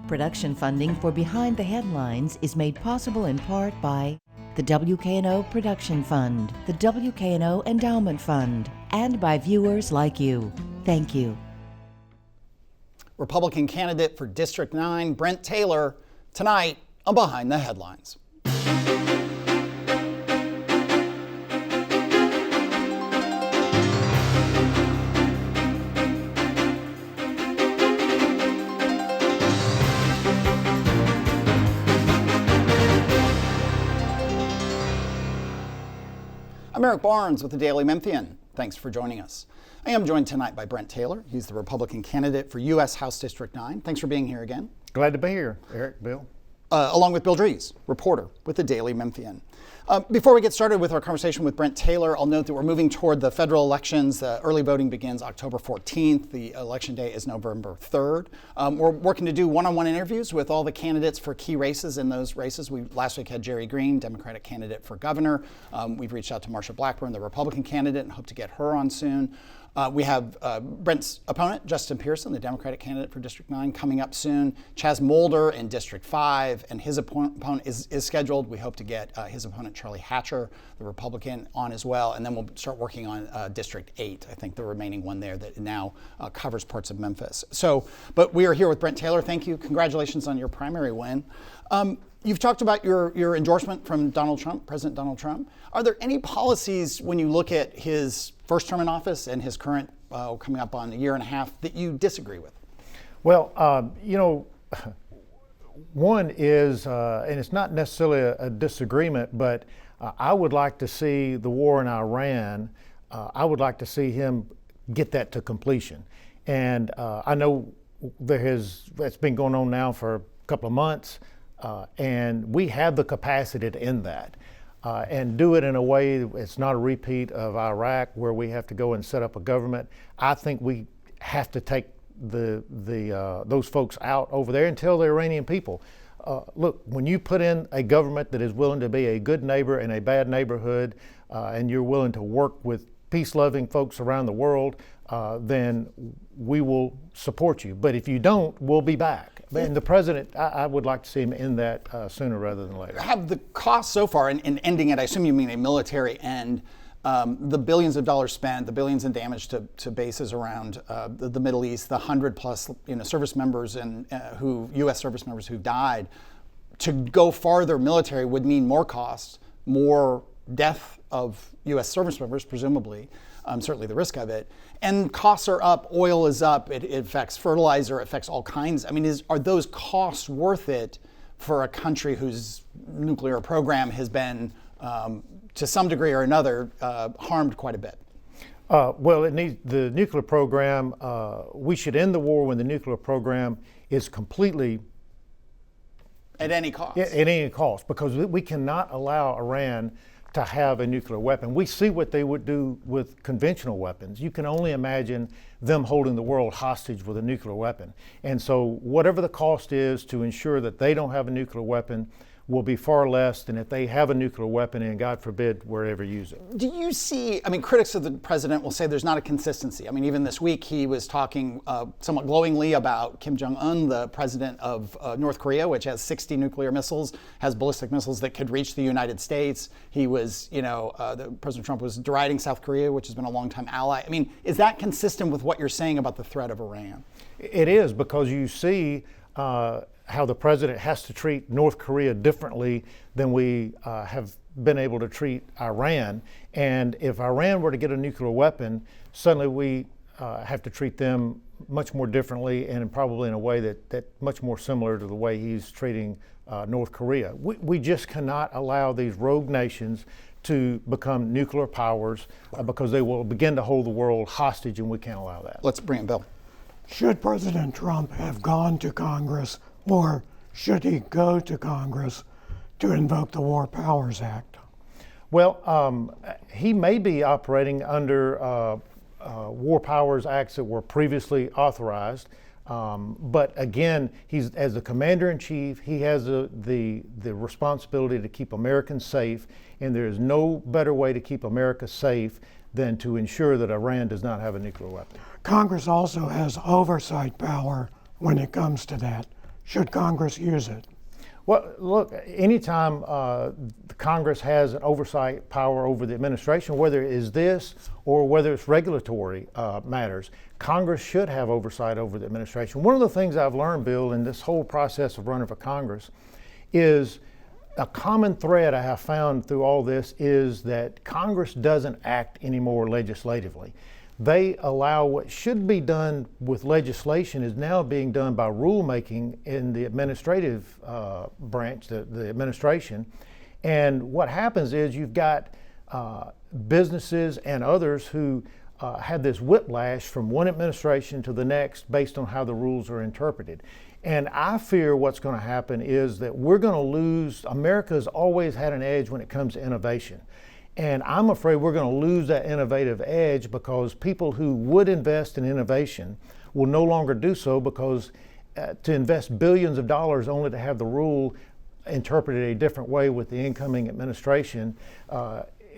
Production funding for Behind the Headlines is made possible in part by the WKNO Production Fund, the WKNO Endowment Fund, and by viewers like you. Thank you. Republican candidate for District 9, Brent Taylor, tonight on Behind the Headlines. I'm Eric Barnes with the Daily Memphian. Thanks for joining us. I am joined tonight by Brent Taylor. He's the Republican candidate for U.S. House District 9. Thanks for being here again. Glad to be here, Eric, Bill. Along with Bill Dries, reporter with the Daily Memphian. Before we get started with our conversation with Brent Taylor, I'll note that we're moving toward the federal elections. Early voting begins October 14th. The election day is November 3rd. We're working to do one-on-one interviews with all the candidates for key races in those races. We last week had Jerry Green, Democratic candidate for governor. We've reached out to Marsha Blackburn, the Republican candidate, and hope to get her on soon. We have Brent's opponent, Justin Pearson, the Democratic candidate for District 9, coming up soon. Chaz Mulder in District 5, and his opponent is scheduled. We hope to get his opponent, Charlie Hatcher, the Republican, on as well. And then we'll start working on District 8, I think the remaining one there that now covers parts of Memphis. But we are here with Brent Taylor. Thank you. Congratulations on your primary win. You've talked about your endorsement from Donald Trump, President Donald Trump. Are there any policies when you look at his first term in office and his current coming up on a year and a half that you disagree with? Well, one is, and it's not necessarily a disagreement, but I would like to see the war in Iran, I would like to see him get that to completion. And I know that's been going on now for a couple of months. And we have the capacity to end that and do it in a way it's not a repeat of Iraq where we have to go and set up a government. I think we have to take those folks out over there and tell the Iranian people, look, when you put in a government that is willing to be a good neighbor in a bad neighborhood and you're willing to work with peace-loving folks around the world, then we will support you. But if you don't, we'll be back. And the president, I would like to see him end that sooner rather than later. Have the costs so far in ending it, I assume you mean a military end, the billions of dollars spent, the billions in damage to bases around the Middle East, the 100 plus service members and U.S. service members who died, to go farther military would mean more costs, more death of U.S. service members, presumably, certainly the risk of it. And costs are up, oil is up, it affects fertilizer, it affects all kinds. I mean, are those costs worth it for a country whose nuclear program has been, to some degree or another, harmed quite a bit? Well, it needs the nuclear program. We should end the war when the nuclear program is completely at any cost. At any cost, because we cannot allow Iran to have a nuclear weapon. We see what they would do with conventional weapons. You can only imagine them holding the world hostage with a nuclear weapon. And so whatever the cost is to ensure that they don't have a nuclear weapon will be far less than if they have a nuclear weapon and, God forbid, were ever use it. Do you see, critics of the president will say there's not a consistency. Even this week he was talking somewhat glowingly about Kim Jong-un, the president of North Korea, which has 60 nuclear missiles, has ballistic missiles that could reach the United States. He was, President Trump was deriding South Korea, which has been a longtime ally. Is that consistent with what you're saying about the threat of Iran? It is, because you see how the president has to treat North Korea differently than we have been able to treat Iran. And if Iran were to get a nuclear weapon, suddenly we have to treat them much more differently and probably in a way that much more similar to the way he's treating North Korea. We just cannot allow these rogue nations to become nuclear powers because they will begin to hold the world hostage, and we can't allow that. Let's bring it, Bill. Should President Trump have gone to Congress, or should he go to Congress to invoke the War Powers Act? Well, he may be operating under War Powers Acts that were previously authorized. But again, he's, as the commander-in-chief, he has the responsibility to keep Americans safe, and there is no better way to keep America safe than to ensure that Iran does not have a nuclear weapon. Congress also has oversight power when it comes to that. should Congress use it? Well, look, anytime Congress has an oversight power over the administration, whether it is this or whether it's regulatory matters, Congress should have oversight over the administration. One of the things I've learned, Bill, in this whole process of running for Congress is a common thread I have found through all this is that Congress doesn't act anymore legislatively. They allow what should be done with legislation is now being done by rulemaking in the administrative branch, the administration. And what happens is you've got businesses and others who have this whiplash from one administration to the next based on how the rules are interpreted. And I fear what's going to happen is that we're going to lose. America's always had an edge when it comes to innovation. And I'm afraid we're going to lose that innovative edge because people who would invest in innovation will no longer do so because to invest billions of dollars only to have the rule interpreted a different way with the incoming administration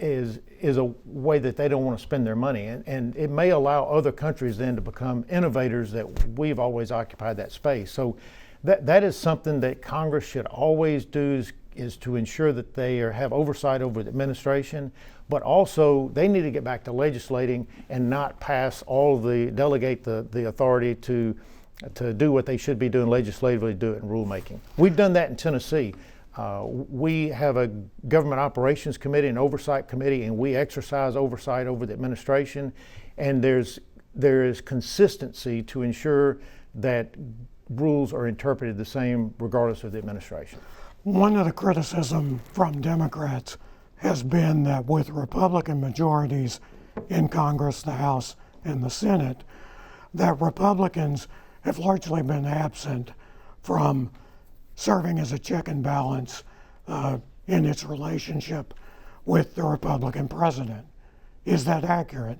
is a way that they don't want to spend their money. And it may allow other countries then to become innovators that we've always occupied that space. So that is something that Congress should always do is to ensure that they have oversight over the administration, but also they need to get back to legislating and not delegate the authority to do what they should be doing legislatively, do it in rulemaking. We've done that in Tennessee. We have a government operations committee, an oversight committee, and we exercise oversight over the administration. And there is consistency to ensure that rules are interpreted the same regardless of the administration. One of the criticism from Democrats has been that with Republican majorities in Congress, the House, and the Senate, that Republicans have largely been absent from serving as a check and balance in its relationship with the Republican president. Is that accurate?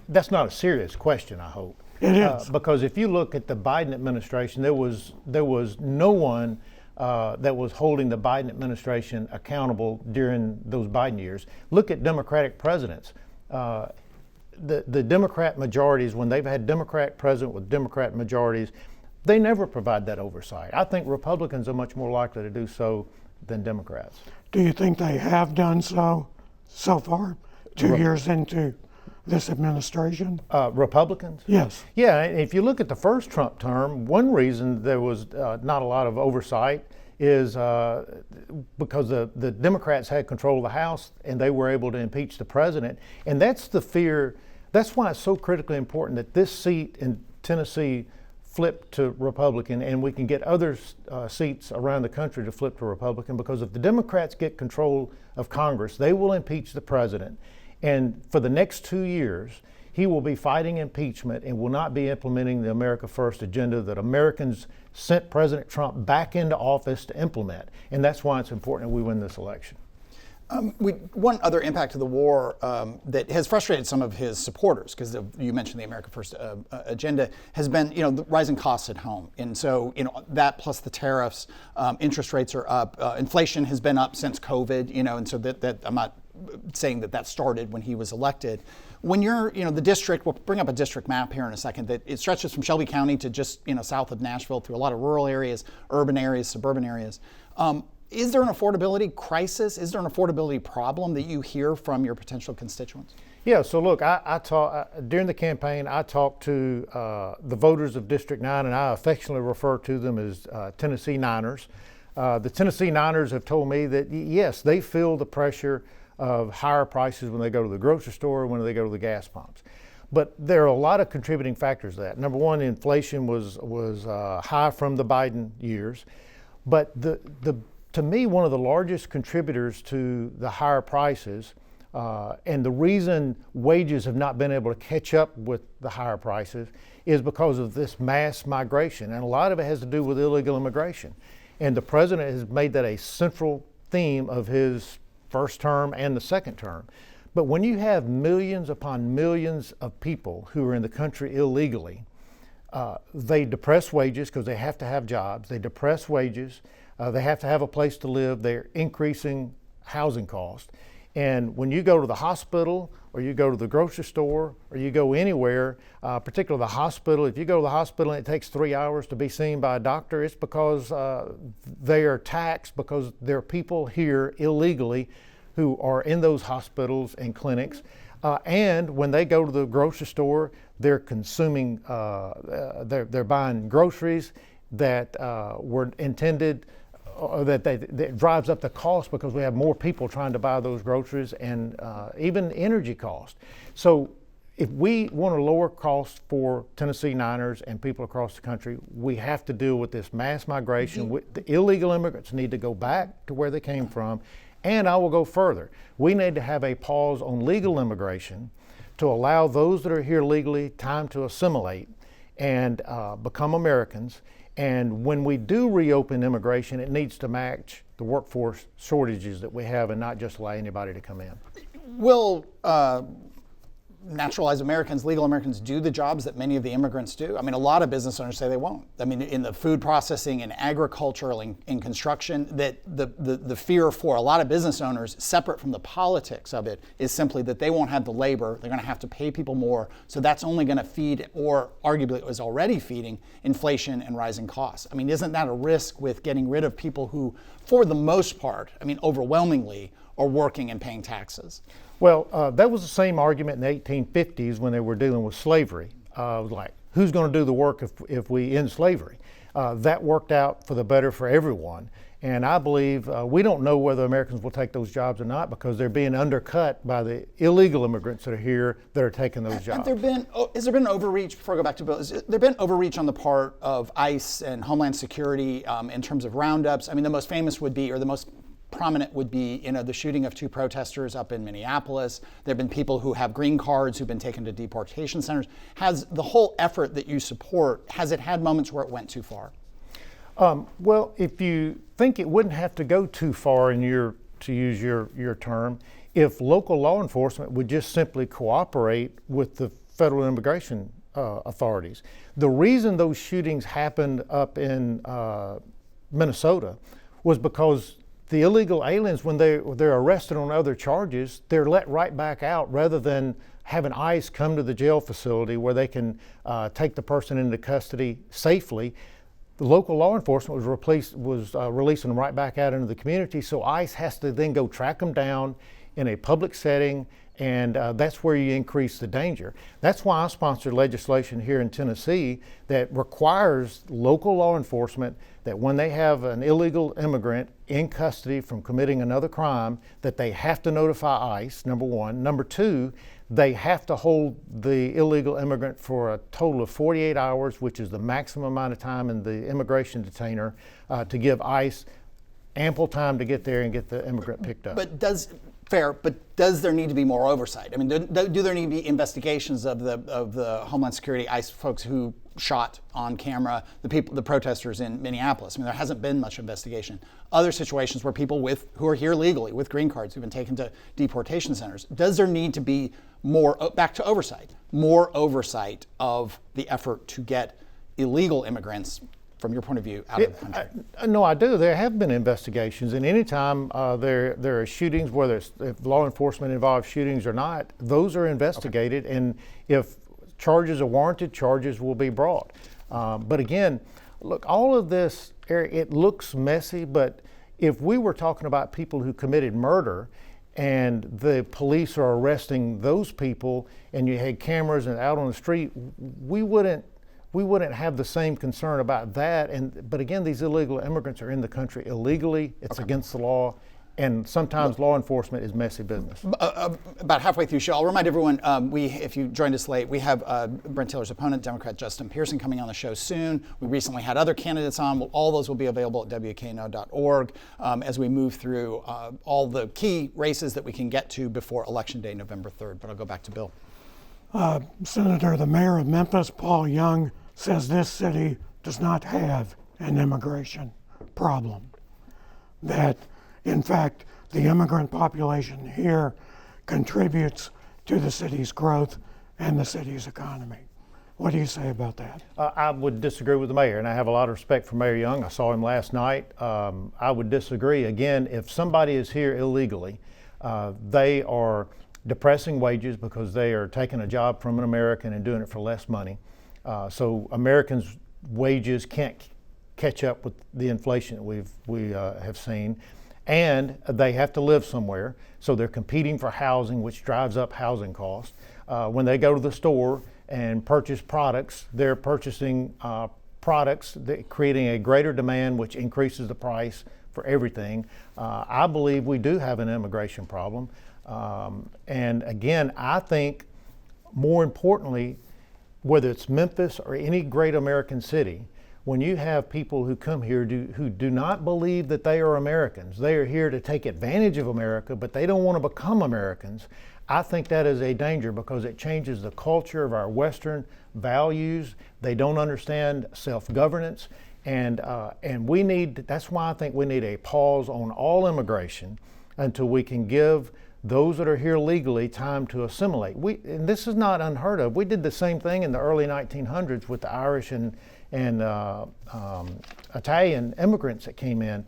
That's not a serious question, I hope. It is. Because if you look at the Biden administration, there was no one that was holding the Biden administration accountable during those Biden years. Look at Democratic presidents. The Democrat majorities, when they've had Democrat president with Democrat majorities, they never provide that oversight. I think Republicans are much more likely to do so than Democrats. Do you think they have done so far, 2 years into this administration? Republicans? Yes. Yeah, if you look at the first Trump term, one reason there was not a lot of oversight is because the Democrats had control of the House and they were able to impeach the president. And that's the fear. That's why it's so critically important that this seat in Tennessee flip to Republican, and we can get other seats around the country to flip to Republican, because if the Democrats get control of Congress, they will impeach the president. And for the next 2 years, he will be fighting impeachment and will not be implementing the America First agenda that Americans sent President Trump back into office to implement. And that's why it's important that we win this election. One other impact of the war that has frustrated some of his supporters, because you mentioned the America First agenda, has been, the rising costs at home. And so, that plus the tariffs, interest rates are up, inflation has been up since COVID, and so that I'm not saying that started when he was elected. When you're, the district, we'll bring up a district map here in a second, that it stretches from Shelby County to just, south of Nashville through a lot of rural areas, urban areas, suburban areas. Is there an affordability crisis? Is there an affordability problem that you hear from your potential constituents? Yeah, so look, I during the campaign, I talked to the voters of District 9, and I affectionately refer to them as Tennessee Niners. The Tennessee Niners have told me that, yes, they feel the pressure of higher prices when they go to the grocery store, when they go to the gas pumps. But there are a lot of contributing factors to that. Number one, inflation was high from the Biden years. But to me, one of the largest contributors to the higher prices and the reason wages have not been able to catch up with the higher prices is because of this mass migration. And a lot of it has to do with illegal immigration. And the president has made that a central theme of his first term and the second term. But when you have millions upon millions of people who are in the country illegally, they depress wages because they have to have jobs. They depress wages. They have to have a place to live. They're increasing housing costs. And when you go to the hospital or you go to the grocery store or you go anywhere, particularly the hospital, if you go to the hospital and it takes 3 hours to be seen by a doctor, it's because they are taxed because there are people here illegally who are in those hospitals and clinics. And when they go to the grocery store, they're consuming, they're buying groceries that were intended, that drives up the cost because we have more people trying to buy those groceries and even energy cost. So if we want to lower costs for Tennessee Niners and people across the country, we have to deal with this mass migration. The illegal immigrants need to go back to where they came from. And I will go further. We need to have a pause on legal immigration to allow those that are here legally time to assimilate and become Americans. And when we do reopen immigration, it needs to match the workforce shortages that we have and not just allow anybody to come in. Will naturalized Americans, legal Americans, do the jobs that many of the immigrants do? I mean, a lot of business owners say they won't. I mean, in the food processing and agricultural in construction, that the fear for a lot of business owners, separate from the politics of it, is simply that they won't have the labor. They're going to have to pay people more. So that's only going to feed, or arguably it was already feeding, inflation and rising costs. I mean, isn't that a risk with getting rid of people who, for the most part, I mean, overwhelmingly, are working and paying taxes? Well, that was the same argument in the 1850s when they were dealing with slavery. Like, who's going to do the work if we end slavery? That worked out for the better for everyone. And I believe we don't know whether Americans will take those jobs or not because they're being undercut by the illegal immigrants that are here that are taking those jobs. Has there been overreach, before I go back to Bill, has there been overreach on the part of ICE and Homeland Security in terms of roundups? I mean, the most famous would be, or the most prominent would be, the shooting of 2 protesters up in Minneapolis. There have been people who have green cards who've been taken to deportation centers. Has the whole effort that you support, has it had moments where it went too far? Well, if you think it wouldn't have to go too far to use your term, if local law enforcement would just simply cooperate with the federal immigration authorities. The reason those shootings happened up in Minnesota was because the illegal aliens, when they're arrested on other charges, they're let right back out rather than having ICE come to the jail facility where they can take the person into custody safely. The local law enforcement was releasing them right back out into the community, so ICE has to then go track them down in a public setting, and that's where you increase the danger. That's why I sponsored legislation here in Tennessee that requires local law enforcement that when they have an illegal immigrant in custody from committing another crime, that they have to notify ICE, number one. Number two, they have to hold the illegal immigrant for a total of 48 hours, which is the maximum amount of time in the immigration detainer, to give ICE ample time to get there and get the immigrant picked up. But does there need to be more oversight? I mean, do there need to be investigations of the Homeland Security ICE folks who shot on camera the protesters in Minneapolis? I mean, there hasn't been much investigation. Other situations where people who are here legally with green cards who've been taken to deportation centers. Does there need to be more, back to oversight, more oversight of the effort to get illegal immigrants, from your point of view, out of the country? No, I do. There have been investigations, and anytime there are shootings, whether if law enforcement involved shootings or not, those are investigated, okay. And if charges are warranted, charges will be brought. But again, look, all of this, it looks messy, but if we were talking about people who committed murder and the police are arresting those people and you had cameras and out on the street, we wouldn't have the same concern about that. But again, these illegal immigrants are in the country illegally. It's against the law. And sometimes law enforcement is messy business. About halfway through the show, I'll remind everyone, if you joined us late, we have Brent Taylor's opponent, Democrat Justin Pearson, coming on the show soon. We recently had other candidates on. All those will be available at WKNO.org as we move through all the key races that we can get to before Election Day, November 3rd. But I'll go back to Bill. Senator, the mayor of Memphis, Paul Young, says this city does not have an immigration problem. That, in fact, the immigrant population here contributes to the city's growth and the city's economy. What do you say about that? I would disagree with the mayor, and I have a lot of respect for Mayor Young. I saw him last night. I would disagree. Again, if somebody is here illegally, They are depressing wages because they are taking a job from an American and doing it for less money. So Americans' wages can't catch up with the inflation that we have seen. And they have to live somewhere, so they're competing for housing, which drives up housing costs. When they go to the store and purchase products, they're purchasing products, creating a greater demand, which increases the price for everything. I believe we do have an immigration problem. And again, I think more importantly, whether it's Memphis or any great American city, when you have people who come here who do not believe that they are Americans, they are here to take advantage of America, but they don't want to become Americans, I think that is a danger because it changes the culture of our Western values. They don't understand self-governance, and that's why I think we need a pause on all immigration until we can give those that are here legally time to assimilate. And this is not unheard of. We did the same thing in the early 1900s with the Irish and Italian immigrants that came in.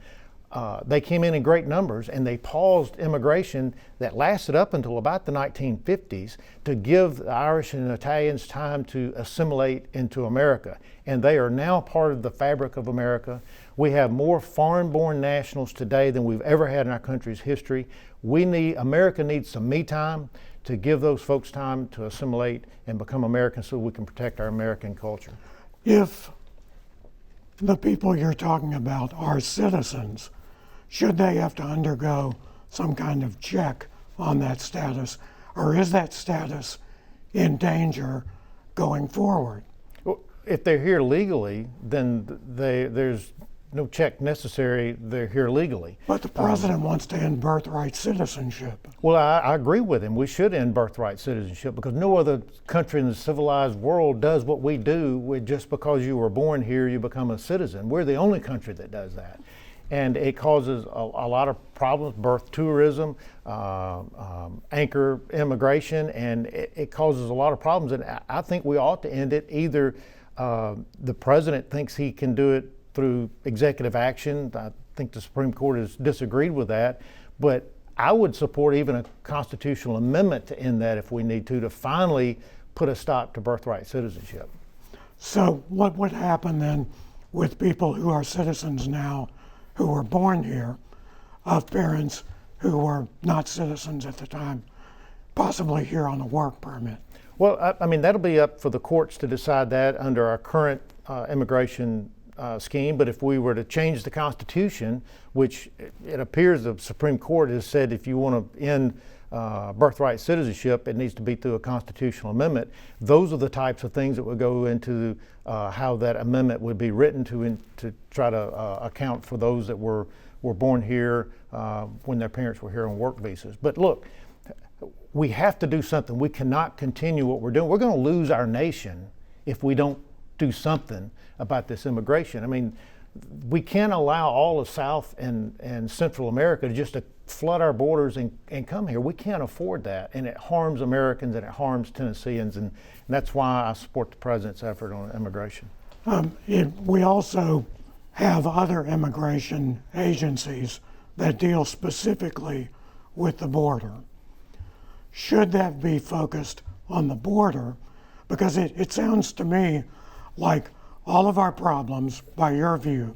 They came in great numbers, and they paused immigration that lasted up until about the 1950s to give the Irish and Italians time to assimilate into America. And they are now part of the fabric of America. We have more foreign-born nationals today than we've ever had in our country's history. America needs some me time to give those folks time to assimilate and become Americans so we can protect our American culture. If the people you're talking about are citizens, should they have to undergo some kind of check on that status, or is that status in danger going forward? Well, if they're here legally, then there's no check necessary. They're here legally. But the president wants to end birthright citizenship. Well, I agree with him. We should end birthright citizenship because no other country in the civilized world does what we do. Just because you were born here, you become a citizen. We're the only country that does that. And it causes a lot of problems, birth tourism, anchor immigration, and it causes a lot of problems. And I think we ought to end it. Either the president thinks he can do it through executive action. I think the Supreme Court has disagreed with that, but I would support even a constitutional amendment to end that if we need to finally put a stop to birthright citizenship. So what would happen then with people who are citizens now, who were born here, of parents who were not citizens at the time, possibly here on a work permit? Well, I mean, that'll be up for the courts to decide that under our current immigration scheme, but if we were to change the Constitution, which it appears the Supreme Court has said if you want to end birthright citizenship, it needs to be through a constitutional amendment. Those are the types of things that would go into how that amendment would be written to try to account for those that were born here when their parents were here on work visas. But look, we have to do something. We cannot continue what we're doing. We're going to lose our nation if we don't do something about this immigration. I mean, we can't allow all of South and Central America just to flood our borders and come here. We can't afford that, and it harms Americans and it harms Tennesseans, and that's why I support the president's effort on immigration. We also have other immigration agencies that deal specifically with the border. Should that be focused on the border? Because it sounds to me like all of our problems, by your view,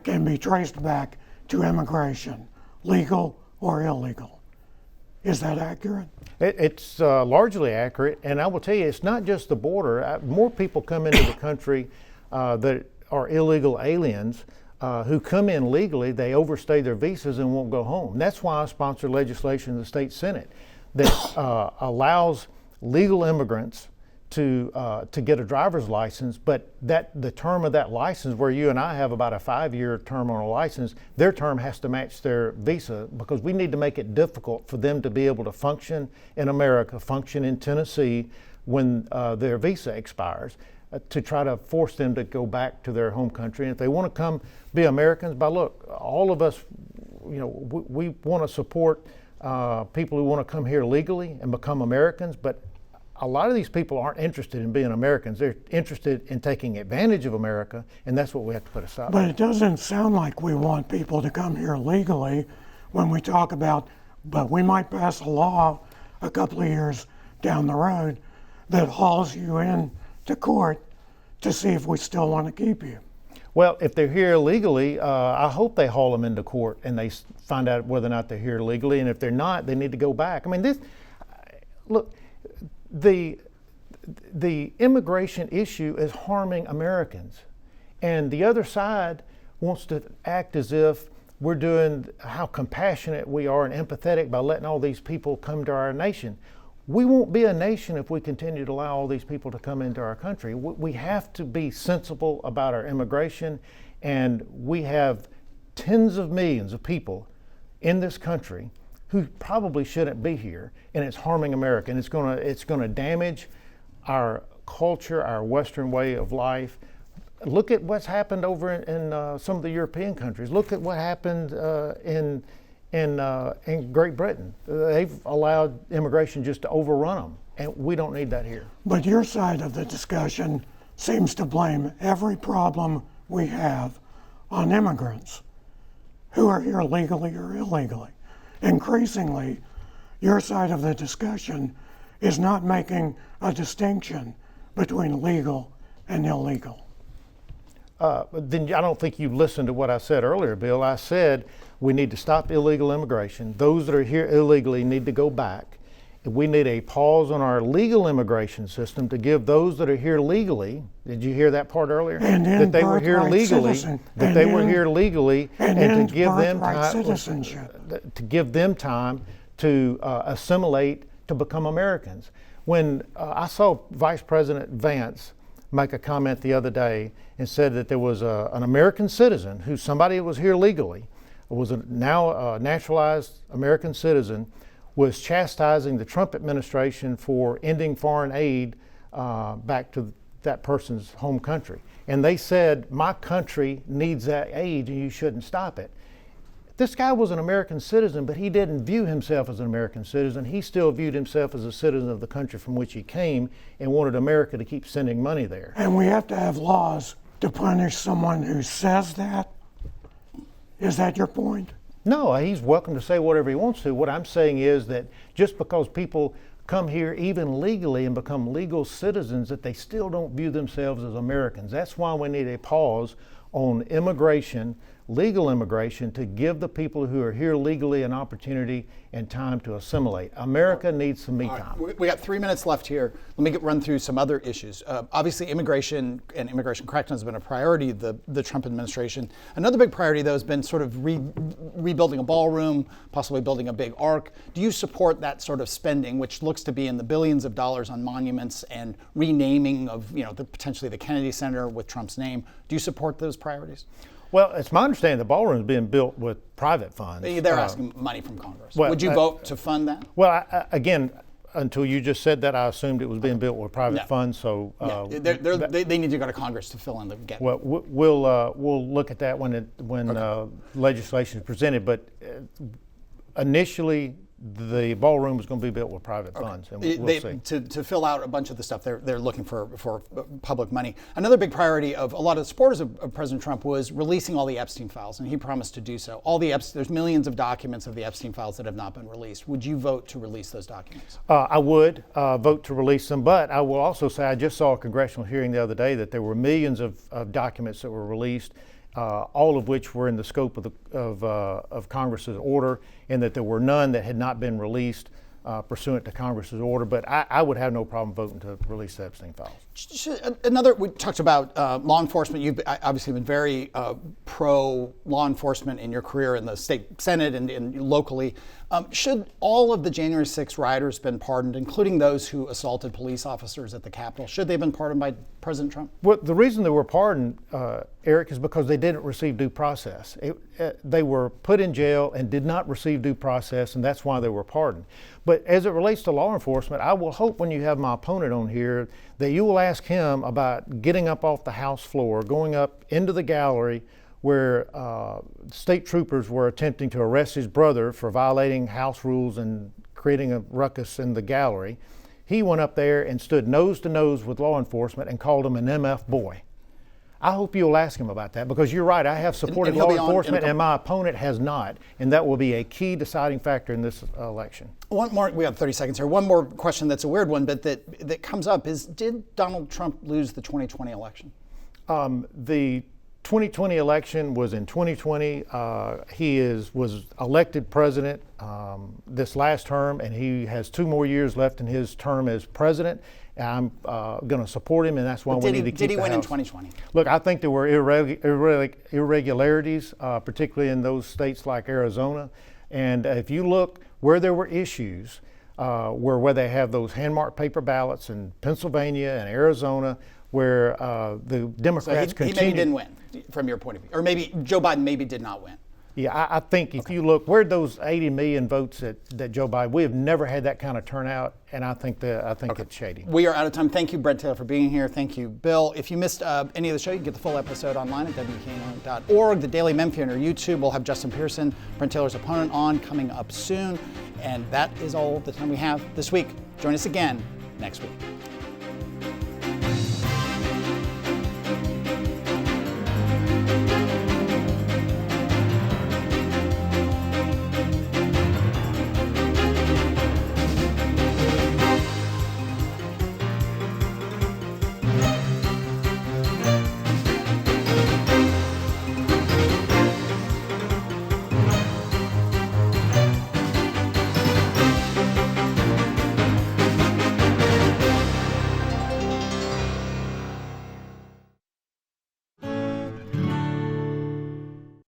can be traced back to immigration, legal or illegal. Is that accurate? It's largely accurate, and I will tell you, it's not just the border. More people come into the country that are illegal aliens who come in legally. They overstay their visas and won't go home. That's why I sponsor legislation in the state Senate that allows legal immigrants to get a driver's license, but the term of that license, where you and I have about a 5-year term on a license, their term has to match their visa, because we need to make it difficult for them to be able to function in America, function in Tennessee when their visa expires, to try to force them to go back to their home country. And if they want to come be Americans, look, all of us, we want to support people who want to come here legally and become Americans, but a lot of these people aren't interested in being Americans. They're interested in taking advantage of America, and that's what we have to put aside. But it doesn't sound like we want people to come here legally when we talk about but we might pass a law a couple of years down the road that hauls you in to court to see if we still want to keep you. Well, if they're here illegally, I hope they haul them into court and they find out whether or not they're here illegally. And if they're not, they need to go back. I mean, look, the immigration issue is harming Americans. And the other side wants to act as if we're doing how compassionate we are and empathetic by letting all these people come to our nation. We won't be a nation if we continue to allow all these people to come into our country. We have to be sensible about our immigration, and we have tens of millions of people in this country who probably shouldn't be here, and it's harming America, and it's going to damage our culture, our Western way of life. Look at what's happened over in some of the European countries. Look at what happened in Great Britain. They've allowed immigration just to overrun them, and we don't need that here. But your side of the discussion seems to blame every problem we have on immigrants who are here legally or illegally. Increasingly, your side of the discussion is not making a distinction between legal and illegal. Then I don't think you listened to what I said earlier, Bill. I said we need to stop illegal immigration. Those that are here illegally need to go back. We need a pause on our legal immigration system to give those that are here legally. Did you hear that part earlier? And that they were here legally. That they were here legally, and to give them time. To give them time to assimilate, to become Americans. When I saw Vice President Vance make a comment the other day and said that there was an American citizen who somebody was here legally, was now a naturalized American citizen, was chastising the Trump administration for ending foreign aid back to that person's home country. And they said, my country needs that aid and you shouldn't stop it. This guy was an American citizen, but he didn't view himself as an American citizen. He still viewed himself as a citizen of the country from which he came and wanted America to keep sending money there. And we have to have laws to punish someone who says that? Is that your point? No, he's welcome to say whatever he wants to. What I'm saying is that just because people come here even legally and become legal citizens, that they still don't view themselves as Americans. That's why we need a pause on immigration, legal immigration, to give the people who are here legally an opportunity and time to assimilate. America needs some me time. We got 3 minutes left here. Let me run through some other issues. Obviously, immigration and immigration crackdown has been a priority of the Trump administration. Another big priority, though, has been sort of rebuilding a ballroom, possibly building a big arc. Do you support that sort of spending, which looks to be in the billions of dollars on monuments and renaming of, potentially the Kennedy Center with Trump's name? Do you support those priorities? Well, it's my understanding the ballroom is being built with private funds. They're asking money from Congress. Would you vote to fund that? Well, again, until you just said that, I assumed it was being built with private funds. So they need to go to Congress to fill in the gap. Well, we'll look at that when legislation is presented. But initially, the ballroom is going to be built with private funds, and we'll see. To fill out a bunch of the stuff, they're looking for public money. Another big priority of a lot of the supporters of President Trump was releasing all the Epstein files, and he promised to do so. There's millions of documents of the Epstein files that have not been released. Would you vote to release those documents? I would vote to release them, but I will also say I just saw a congressional hearing the other day that there were millions of documents that were released, all of which were in the scope of Congress's order, and that there were none that had not been released pursuant to Congress's order. But I would have no problem voting to release the Epstein files. We talked about law enforcement. You've obviously been very pro law enforcement in your career in the state Senate and locally. Should all of the January 6th rioters been pardoned, including those who assaulted police officers at the Capitol? Should they have been pardoned by President Trump? Well, the reason they were pardoned, Eric, is because they didn't receive due process. They were put in jail and did not receive due process, and that's why they were pardoned. But as it relates to law enforcement, I will hope when you have my opponent on here that you will ask him about getting up off the House floor, going up into the gallery where state troopers were attempting to arrest his brother for violating House rules and creating a ruckus in the gallery. He went up there and stood nose to nose with law enforcement and called him an MF boy. I hope you'll ask him about that, because you're right. I have supported law enforcement, and my opponent has not, and that will be a key deciding factor in this election. One more. We have 30 seconds here. One more question that's a weird one, but that comes up is: did Donald Trump lose the 2020 election? The 2020 election was in 2020. He was elected president this last term, and he has 2 more years left in his term as president. I'm going to support him, and that's why we need to keep the House. Did he win in 2020? Look, I think there were irregularities, particularly in those states like Arizona. And if you look where there were issues, where they have those hand-marked paper ballots in Pennsylvania and Arizona, where the Democrats he maybe didn't win, from your point of view. Or maybe Joe Biden maybe did not win. Yeah, I think if you look, where those 80 million votes that Joe Biden, we have never had that kind of turnout, and I think it's shady. We are out of time. Thank you, Brent Taylor, for being here. Thank you, Bill. If you missed any of the show, you can get the full episode online at WKNO.org. The Daily Memphian or YouTube. We'll have Justin Pearson, Brent Taylor's opponent, on coming up soon. And that is all the time we have this week. Join us again next week.